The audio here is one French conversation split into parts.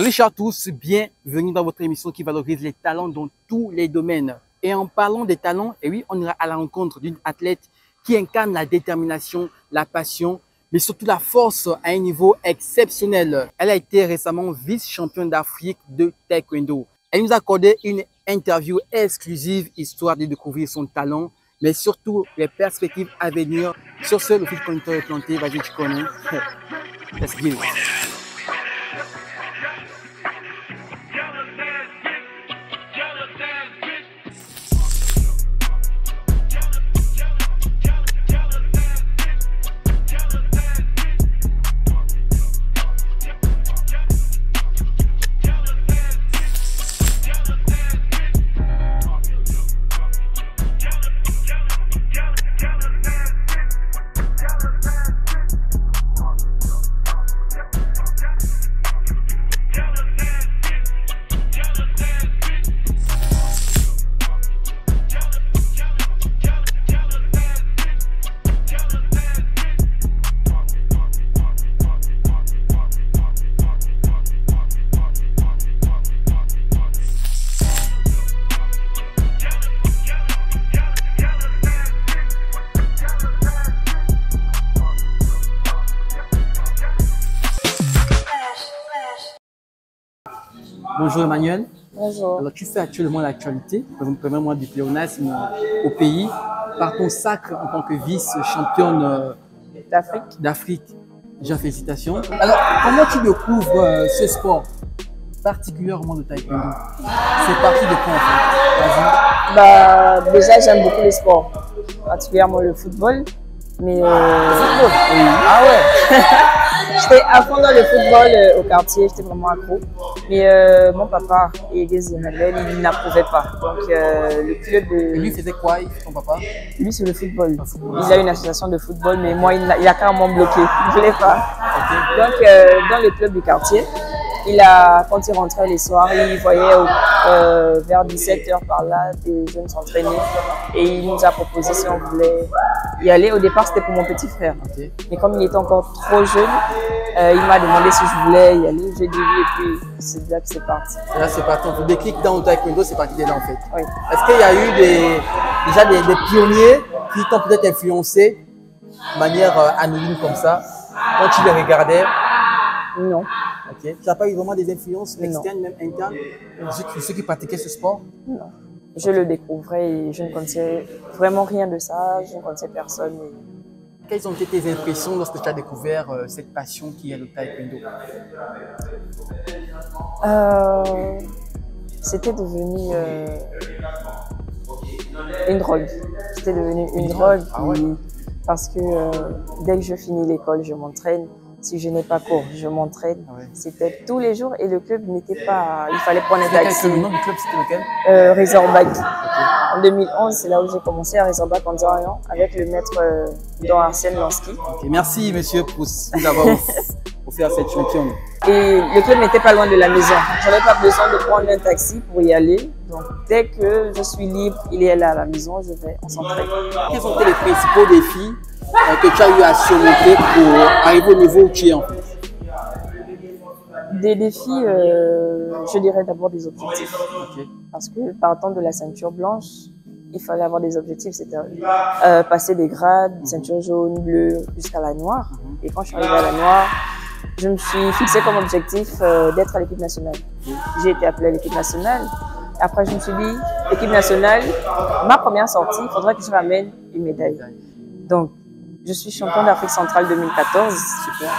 Salut chers tous, bienvenue dans votre émission qui valorise les talents dans tous les domaines. Et en parlant des talents, et oui, on ira à la rencontre d'une athlète qui incarne la détermination, la passion, mais surtout la force à un niveau exceptionnel. Elle a été récemment vice-championne d'Afrique de taekwondo. Elle nous a accordé une interview exclusive histoire de découvrir son talent, mais surtout les perspectives à venir. Sur ce, le fil conducteur est planté, vas-y tu connais. Let's go. Bonjour Emmanuel. Bonjour. Alors tu fais actuellement l'actualité, premièrement du pléonasme au pays, par ton sacre en tant que vice-championne d'Afrique. Déjà félicitations. Alors comment tu découvres ce sport, particulièrement le taekwondo? C'est parti de quoi en fait? Déjà j'aime beaucoup les sports, particulièrement le football. Mais le football? Oui. Ah ouais. J'étais à fond dans le football au quartier, j'étais vraiment accro. Mais mon papa, Egezi Emmanuel, il n'approuvait pas. Donc le club de... Et lui faisait quoi, ton papa? Lui c'est le football. Il a une association de football, mais moi il a carrément bloqué. Il ne voulait pas. Okay. Donc dans le club du quartier, quand il rentrait les soirs, il voyait vers 17h par là des jeunes s'entraîner. Et il nous a proposé si on voulait y aller. Au départ, c'était pour mon petit frère. Okay. Mais comme il était encore trop jeune, il m'a demandé si je voulais y aller. J'ai dit oui et puis c'est là que c'est parti. Et là, c'est parti. Le déclic dans le taekwondo, c'est parti de là en fait. Oui. Est-ce qu'il y a eu déjà des pionniers qui t'ont peut-être influencé de manière anonyme comme ça, quand tu les regardais? Non. Okay. Tu n'as pas eu vraiment des influences externes, même internes, ceux qui pratiquaient ce sport? Non. Je le découvrais et je ne connaissais vraiment rien de ça, je ne connaissais personne. Quelles ont été tes impressions lorsque tu as découvert cette passion qui est le taekwondo? C'était devenu une drogue. C'était devenu une drogue. Ah ouais. Parce que dès que je finis l'école, je m'entraîne. Si je n'ai pas cours, je m'entraîne. Ah ouais. C'était tous les jours et le club n'était pas... Il fallait prendre un taxi. Le nom du club, c'était lequel? Razorback. Okay. En 2011, c'est là où j'ai commencé à Razorback en Dorian avec le maître Don Arsène Lansky. Okay. Merci monsieur pour nous avoir offert cette championne. Et le club n'était pas loin de la maison. Je n'avais pas besoin de prendre un taxi pour y aller. Donc dès que je suis libre, il est là à la maison, on s'entraîne. Quels ont été les principaux défis que tu as eu à surmonter pour arriver au niveau où tu es en fait? Des défis, je dirais d'abord des objectifs. Okay. Parce que partant de la ceinture blanche, il fallait avoir des objectifs, c'était passer des grades, ceinture jaune, bleue, jusqu'à la noire. Et quand je suis arrivée à la noire, je me suis fixée comme objectif d'être à l'équipe nationale. J'ai été appelée à l'équipe nationale. Après, je me suis dit, l'équipe nationale, ma première sortie, il faudrait que je ramène une médaille. Donc, je suis championne d'Afrique centrale 2014. Super.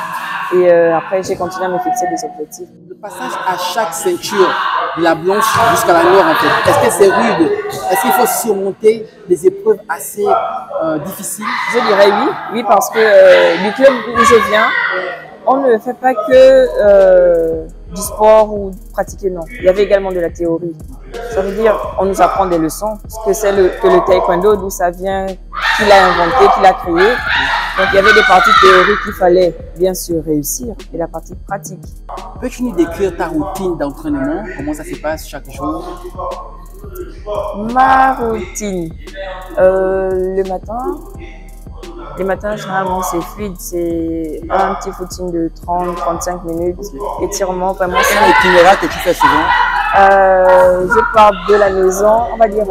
Et après, j'ai continué à me fixer des objectifs. Le passage à chaque ceinture, de la blanche jusqu'à la noire, en fait, est-ce que c'est rude? Est-ce qu'il faut surmonter des épreuves assez difficiles? Je dirais oui. Oui, parce que du club où je viens, on ne fait pas que du sport ou pratiquer, non. Il y avait également de la théorie. Ça veut dire, on nous apprend des leçons, ce que c'est que le taekwondo, d'où ça vient, qui l'a inventé, qui l'a créé. Donc il y avait des parties théoriques qu'il fallait bien sûr réussir et la partie pratique. Peux-tu nous décrire ta routine d'entraînement? Comment ça se passe chaque jour? Ma routine, le matin, Les matins, généralement, c'est fluide. C'est un petit footing de 30-35 minutes. Étirement, vraiment. Quel itinéraire que tu fais souvent? Je pars de la maison, on va dire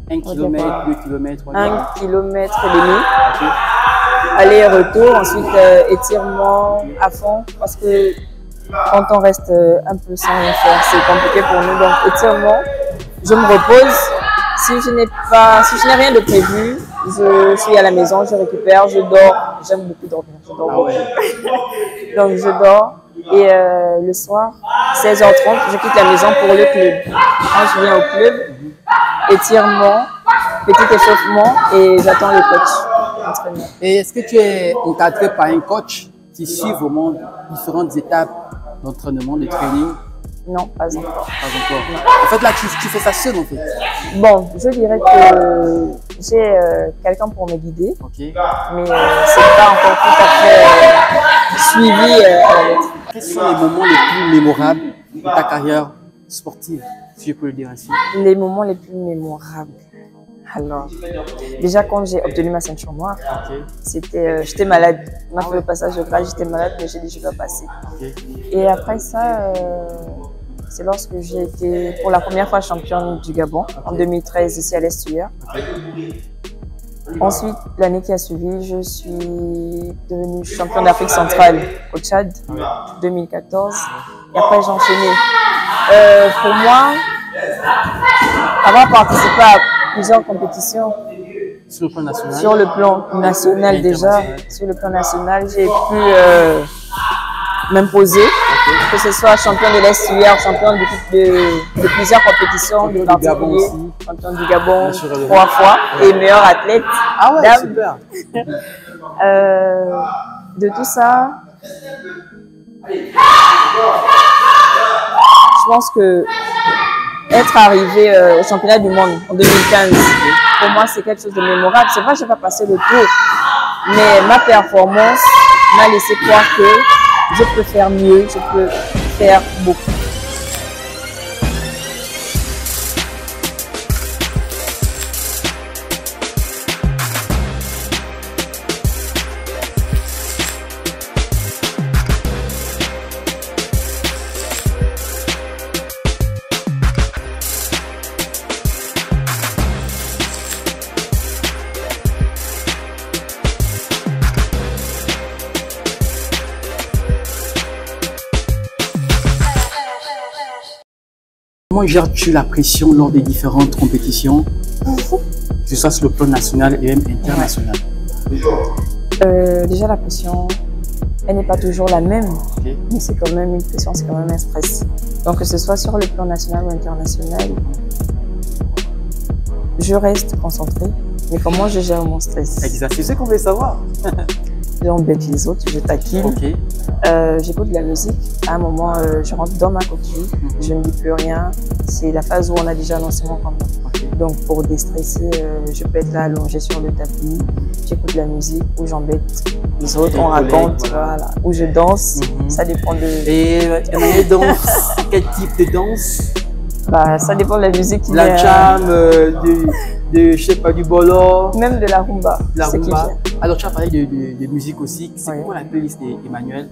1 km, 2 km, 3 1 km et demi. Aller-retour, ensuite étirement à fond parce que quand on reste un peu sans rien faire, c'est compliqué pour nous. Donc étirement, je me repose. Si je n'ai rien de prévu, je suis à la maison, je récupère, je dors. J'aime beaucoup dormir. Je dors beaucoup. Donc je dors et le soir, 16h30, je quitte la maison pour le club. Quand je viens au club, étirement, petit échauffement et j'attends le coach. Et est-ce que tu es encadré par un coach qui suit vraiment différentes étapes d'entraînement, de training? Non, pas encore. Pas encore. Non. En fait, là, tu fais ça seul, en fait. Bon, je dirais que j'ai quelqu'un pour me guider, mais c'est pas encore tout à fait suivi à la lettre. Quels sont les moments les plus mémorables de ta carrière sportive, si je peux le dire ainsi? Les moments les plus mémorables. Alors, déjà quand j'ai obtenu ma ceinture noire, j'étais malade. On m'a fait le passage de grade, j'étais malade, mais j'ai dit je dois passer. Et après ça, c'est lorsque j'ai été pour la première fois championne du Gabon, en 2013, ici à l'Estuaire. Ensuite, l'année qui a suivi, je suis devenue championne d'Afrique centrale au Tchad, 2014. Et après, j'ai enchaîné. Pour moi, avoir participé à plusieurs compétitions sur le plan national, déjà, sur le plan national, j'ai pu m'imposer, que ce soit championne de l'Estuaire, championne de plusieurs compétitions, de particulier, championne du Gabon 3 fois et meilleure athlète. Ah ouais, super. De tout ça, je pense que être arrivé au championnat du monde en 2015, pour moi, c'est quelque chose de mémorable. C'est vrai que je n'ai pas passé le tour, mais ma performance m'a laissé croire que je peux faire mieux, je peux faire beaucoup. Comment gères-tu la pression lors des différentes compétitions, que ce soit sur le plan national et même international? Déjà, la pression, elle n'est pas toujours la même, mais c'est quand même une pression, c'est quand même un stress. Donc, que ce soit sur le plan national ou international, je reste concentrée. Mais comment je gère mon stress? Exact, c'est ce qu'on veut savoir. J'embête les autres, je taquine. J'écoute de la musique. À un moment, je rentre dans ma coquille. Je ne dis plus rien. C'est la phase où on a déjà lancé mon combat. Donc, pour déstresser, je peux être là allongé sur le tapis. J'écoute de la musique ou j'embête les autres. On raconte, voilà. Ou je danse. Ça dépend de... Et les danses, quel type de danse? Bah, ça dépend de la musique. La jam, je sais pas, du bolo. Même de la rumba. La rumba. Alors, tu as parlé de musique aussi. C'est quoi la playlist d'Emmanuel?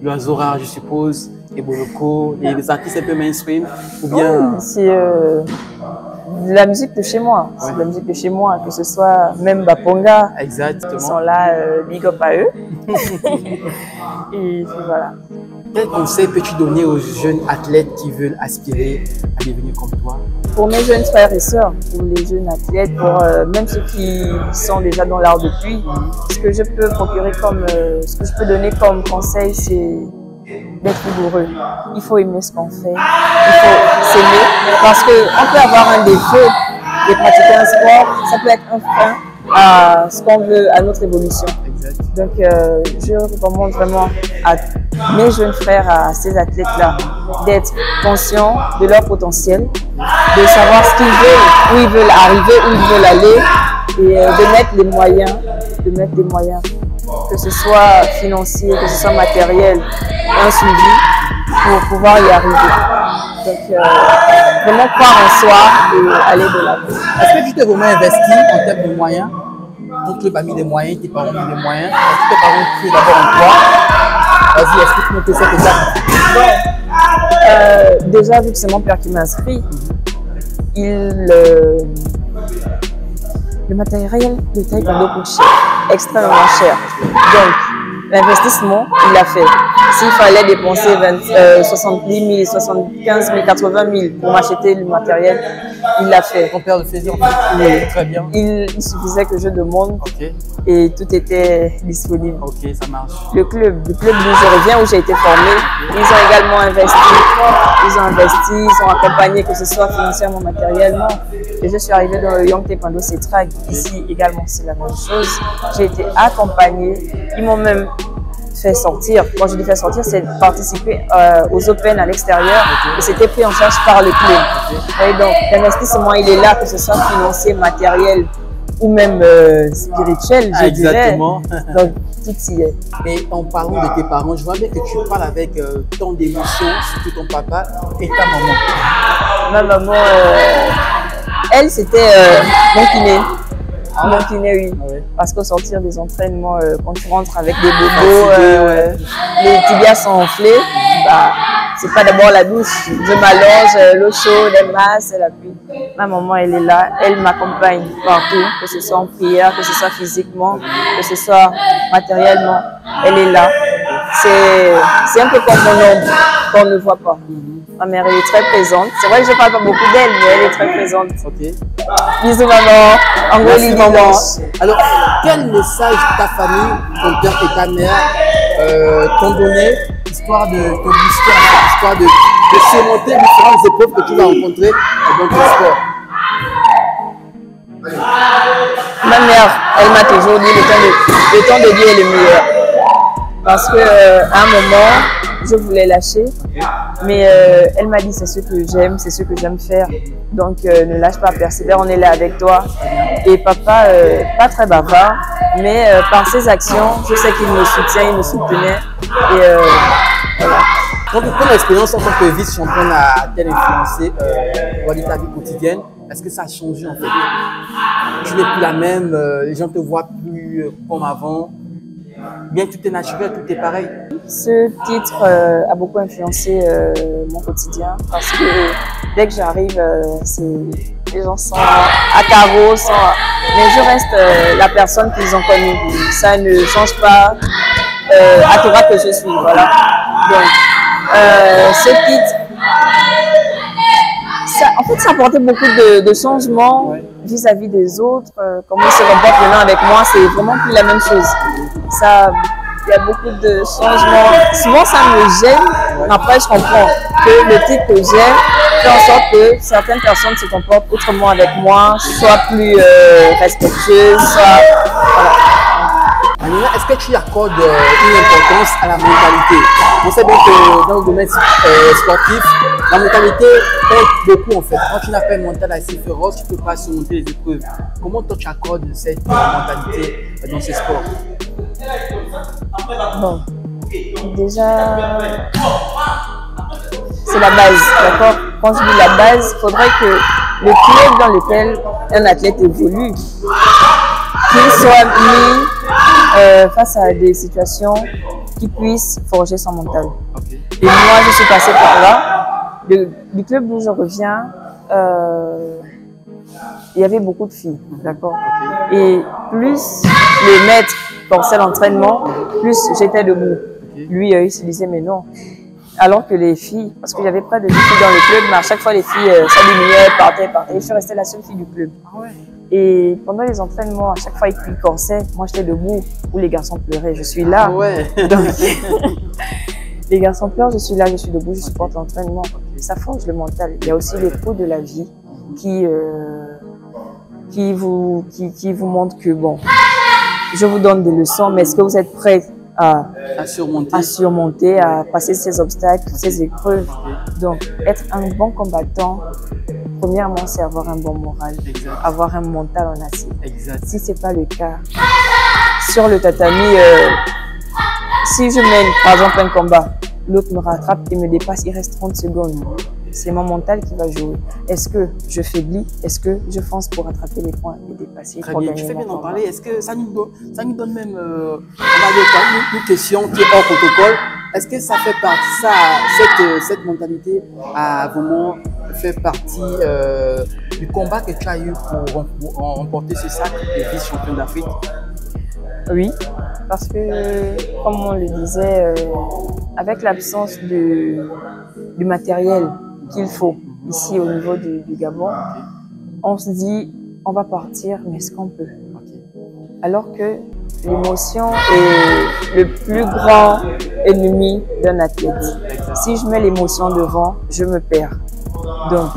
L'oiseau rare, je suppose, et Boloko, et les artistes un peu mainstream, ou bien... C'est de la musique de chez moi. C'est de la musique de chez moi, que ce soit même Baponga. Exactement. Ils sont là, big up à eux. Et voilà. Quel conseil peux-tu donner aux jeunes athlètes qui veulent aspirer à devenir comme toi? Pour mes jeunes frères et sœurs, pour les jeunes athlètes, pour même ceux qui sont déjà dans l'art depuis, ce que je peux procurer comme, ce que je peux donner comme conseil, c'est d'être rigoureux. Il faut aimer ce qu'on fait, il faut s'aimer, parce qu'on peut avoir un défaut et pratiquer un sport, ça peut être un frein à ce qu'on veut, à notre évolution. Donc, je recommande vraiment à mes jeunes frères, à ces athlètes-là, d'être conscients de leur potentiel, de savoir ce qu'ils veulent, où ils veulent arriver, où ils veulent aller, et de mettre les moyens, que ce soit financier, que ce soit matériel, un suivi pour pouvoir y arriver. Donc, vraiment croire en soi et aller de l'avant. Est-ce que tu t'es vraiment investi en termes de moyens? ton club a mis des moyens, tes parents ont mis des moyens. Est-ce que tes parents crient d'abord en toi? Vas-y, est-ce que tu montes cette étape? Déjà, vu que c'est mon père qui m'a inscrit, le matériel de taekwondo coûte cher, extrêmement cher. Donc, l'investissement, il l'a fait. S'il fallait dépenser 70 000, 75 000, 80 000 pour m'acheter le matériel, il l'a fait. Ton père le faisait en fait. Oui. Très bien. Il suffisait que je demande Ok. et tout était disponible. Ok, ça marche. Le club d'où je reviens, où j'ai été formée, ils ont également investi. Ils ont accompagné, que ce soit financièrement, matériellement. Et je suis arrivée dans le Young Taekwondo Cetrac. Ici également, c'est la même chose. J'ai été accompagnée. Ils m'ont même fait sortir. Quand je dis fait sortir, c'est participer aux Open à l'extérieur. Et c'était pris en charge par le club. Et donc, l'investissement, il est là, que ce soit financier, matériel ou même spirituel, je dirais. Donc, tout y est. Et en parlant de tes parents, je vois bien que tu parles avec tant d'émotions, surtout ton papa et ta maman. Ma maman, elle, c'était mon kiné. Mon kiné, oui. Ah ouais. Parce qu'au sortir des entraînements, quand tu rentres avec des bobos, les tibias sont enflés, bah, c'est pas d'abord la douche. Je m'allonge, l'eau chaude, elle masse, elle appuie. Ma maman, elle est là, elle m'accompagne partout, que ce soit en prière, que ce soit physiquement, que ce soit matériellement. Elle est là. C'est un peu comme mon ombre, qu'on ne voit pas. Ma mère, elle est très présente. C'est vrai que je ne parle pas beaucoup d'elle, mais elle est très présente. Ok. Bisous maman. En gros, merci maman. Alors, quel message ta famille, ton père et ta mère t'ont donné, histoire de te booster, histoire de surmonter différentes épreuves que tu vas rencontrer dans ton sport? Ma mère, elle m'a toujours dit le temps de Dieu est le meilleur. Parce que à un moment, je voulais lâcher, mais elle m'a dit c'est ce que j'aime, c'est ce que j'aime faire. Donc ne lâche pas, persévère, on est là avec toi. Et papa, pas très bavard, mais par ses actions, je sais qu'il me soutient, il me soutenait. Et voilà. Donc, ton expérience en tant que vice-championne a-t-elle influencé ta vie quotidienne? Est-ce que ça a changé en fait? Tu n'es plus la même, les gens te voient plus comme avant. Bien, tout est naturel, tout est pareil. Ce titre a beaucoup influencé mon quotidien parce que dès que j'arrive, les gens sont à carreau, mais je reste la personne qu'ils ont connue. Ça ne change pas à Torah que je suis. Voilà. Donc, ce titre, en fait, ça a apporté beaucoup de changements vis-à-vis des autres. Comment ils se comportent maintenant avec moi, c'est vraiment plus la même chose. Il y a beaucoup de changements. Souvent, ça me gêne, mais après, je comprends que le titre que j'ai fait en sorte que certaines personnes se comportent autrement avec moi, soient plus respectueuses, voilà. Anina, est-ce que tu accordes une importance à la mentalité? On sait bien que dans le domaine sportif, la mentalité compte beaucoup en fait. Quand tu n'as pas une mentale assez féroce, tu ne peux pas surmonter les épreuves. Comment toi tu accordes cette mentalité dans ces sports? Bon, déjà, c'est la base, d'accord? Quand je dis la base, il faudrait que le club dans lequel un athlète évolue, qu'il soit mis face à des situations qui puissent forger son mental. Et moi, je suis passée par là. Du club d'où je reviens, il y avait beaucoup de filles, d'accord? Et plus le maître forçait l'entraînement, plus j'étais debout. Lui, il se disait, mais non. Alors que les filles, parce qu'il y avait près de 10 filles dans le club, mais à chaque fois, les filles s'alignaient, partaient. Et je suis restée la seule fille du club. Et pendant les entraînements, à chaque fois qu'ils corsaient, moi j'étais debout, où les garçons pleuraient, je suis là. Donc, les garçons pleurent, je suis là, je suis debout, je supporte l'entraînement. Ça forge le mental. Il y a aussi les coups de la vie qui vous montrent que, bon, je vous donne des leçons, mais est-ce que vous êtes prêts à surmonter, à passer ces obstacles, ces épreuves? Donc, être un bon combattant, premièrement, c'est avoir un bon moral, avoir un mental en acier. Si ce n'est pas le cas, sur le tatami, si je mène, par exemple, un combat, l'autre me rattrape et me dépasse, il reste 30 secondes. c'est mon mental qui va jouer. Est-ce que je faiblis? Est-ce que je fonce pour attraper les points et dépasser? Très bien, tu fais bien d'en parler. Est-ce que ça nous donne même on va dire, une question qui est hors protocole? Est-ce que ça fait partie, cette mentalité a vraiment fait partie du combat que tu as eu pour remporter ce sac de vice-champion d'Afrique? Oui, parce que, comme on le disait, avec l'absence du matériel qu'il faut ici au niveau du Gabon, on se dit, on va partir, mais est-ce qu'on peut? Alors que l'émotion est le plus grand ennemi d'un athlète. Si je mets l'émotion devant, je me perds. Donc,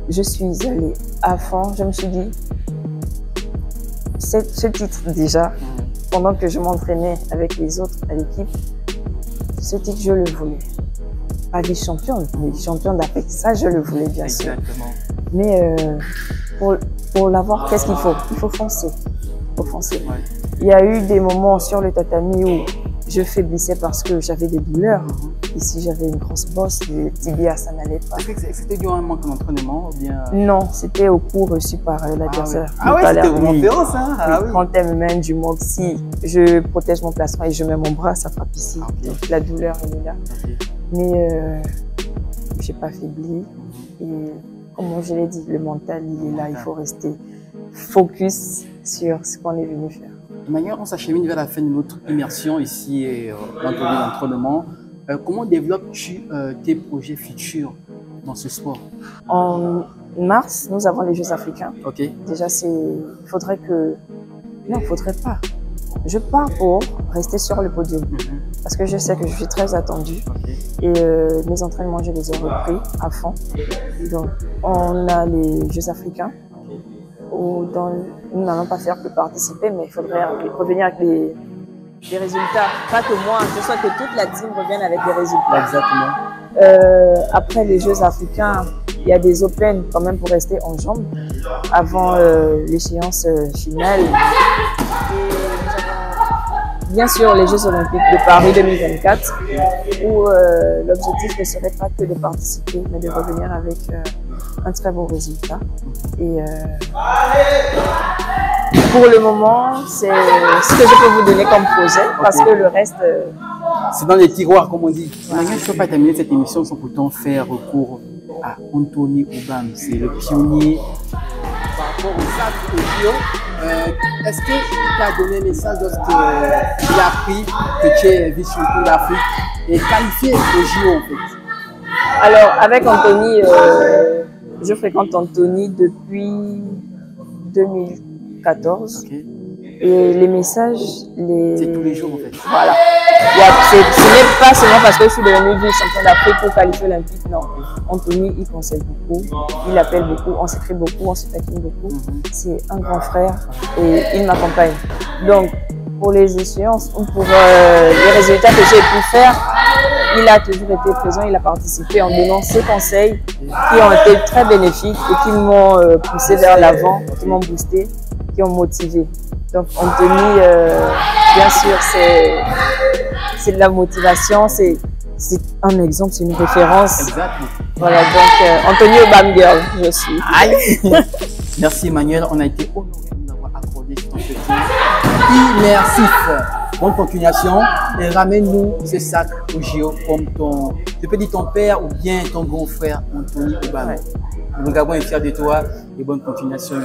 je suis allée à fond, je me suis dit, ce titre déjà, pendant que je m'entraînais avec les autres à l'équipe, ce titre, je le voulais. Pas vice-championne, mais champion d'Afrique, ça, je le voulais bien sûr. Mais pour l'avoir, qu'est-ce qu'il faut? Il faut foncer. Il faut foncer. Il y a eu des moments sur le tatami où je faiblissais parce que j'avais des douleurs. Ici, j'avais une grosse bosse, le tibia, ça n'allait pas. C'était dû à un manque d'entraînement ou bien... Non, c'était au coup reçu par l'adversaire. Ah ouais, c'était vraiment féroce, hein? Quand elle me met du manque, si je protège mon placement et je mets mon bras, ça frappe ici. Donc la douleur, elle est là. Mais je n'ai pas faibli. Et comme je l'ai dit, le mental, il est là. Il faut rester focus sur ce qu'on est venu faire. De manière, on s'achemine vers la fin de notre immersion ici dans ton d'entraînement. Comment développes-tu tes projets futurs dans ce sport? En mars, nous avons les Jeux africains. Déjà, il faudrait que... Non, il ne faudrait pas. Je pars pour rester sur le podium. Parce que je sais que je suis très attendue. Et mes entraînements, je les ai repris à fond. Donc, on a les Jeux africains. Où nous n'allons pas faire que participer, mais il faudrait revenir avec des résultats. Pas que moi, je souhaite que toute la team revienne avec des résultats. Exactement. Après les Jeux africains, il y a des Open quand même pour rester en jambes avant l'échéance finale. Et nous avons bien sûr les Jeux olympiques de Paris 2024 où l'objectif ne serait pas que de participer, mais de revenir avec un très beau résultat. Et pour le moment, c'est ce que je peux vous donner comme projet, parce que le reste... c'est dans les tiroirs, comme on dit. Je ne peux pas terminer cette émission sans pourtant faire recours à Anthony Obam. C'est le pionnier par rapport au sac au JO. Est-ce qu'il t'a donné un message lorsqu'il a appris que tu es vice-champion d'Afrique et qualifié au JO en fait? Alors, avec Anthony, je fréquente Anthony depuis 2014. Et les messages, c'est tous les jours en fait. Voilà. Ce n'est pas seulement parce que je suis devenue vice-champion d'Afrique pour qualifier olympique, non. Anthony, il conseille beaucoup, il appelle beaucoup, on s'écrit beaucoup, on se taquine beaucoup. C'est un grand frère et il m'accompagne. Donc, pour les échéances ou pour les résultats que j'ai pu faire, il a toujours été présent, il a participé en donnant ses conseils qui ont été très bénéfiques et qui m'ont poussé vers l'avant, qui m'ont boosté, qui ont motivé. Donc Anthony, bien sûr, c'est de la motivation, c'est un exemple, c'est une référence. Exactement. Voilà, donc Anthony Obam Girl, je suis. Merci Emmanuel, on a été honoré de nous avoir accordé cet entretien immersif. Bonne continuation et ramène-nous ce sac au JO comme je peux dire ton père ou bien ton grand frère Anthony Obam. Le Gabon est fier de toi et bonne continuation.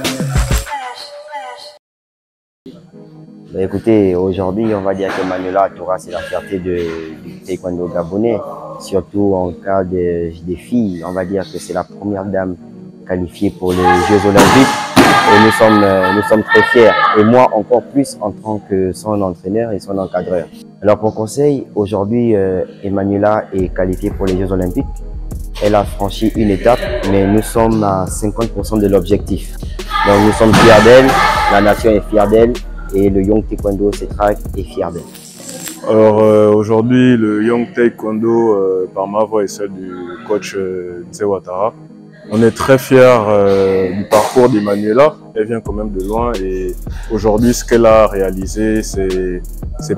Bah écoutez, aujourd'hui, on va dire que Manuela Toura, c'est la fierté du taekwondo gabonais, surtout en cas des filles. On va dire que c'est la première dame qualifiée pour les Jeux Olympiques et nous sommes très fiers. Et moi, encore plus en tant que son entraîneur et son encadreur. Alors pour conseil, aujourd'hui, Emmanuela est qualifiée pour les Jeux Olympiques. Elle a franchi une étape, mais nous sommes à 50% de l'objectif. Donc nous sommes fiers d'elle, la nation est fière d'elle. Et le Young Taekwondo Setrak est fier d'elle. Alors aujourd'hui, le Young Taekwondo, par ma voix et celle du coach Nse Ouattara, On est très fiers du parcours d'Emmanuela. Elle vient quand même de loin et aujourd'hui, ce qu'elle a réalisé, c'est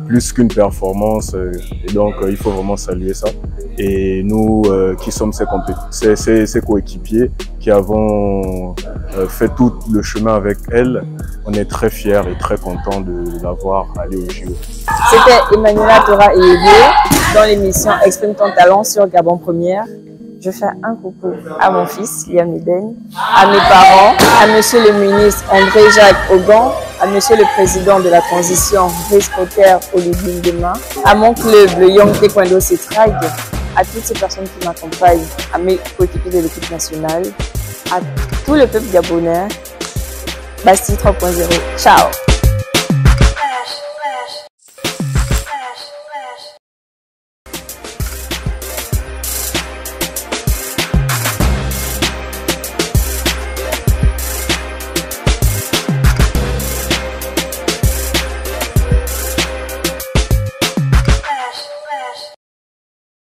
plus qu'une performance. Et donc, il faut vraiment saluer ça. Et nous, qui sommes ses coéquipiers, qui avons fait tout le chemin avec elle, on est très fiers et très contents de l'avoir allée au JO. C'était Emmanuela Tora Eyebe dans l'émission Exprime ton talent sur Gabon Première. Je fais un coucou à mon fils, Liam Eden, à mes parents, à monsieur le ministre André-Jacques Augan, à monsieur le président de la transition, Brice Potter Olivier Dema, à mon club, le Young Taekwondo Setrag, à toutes ces personnes qui m'accompagnent, à mes coéquipiers de l'équipe nationale, à tout le peuple gabonais. Bastille 3.0. Ciao!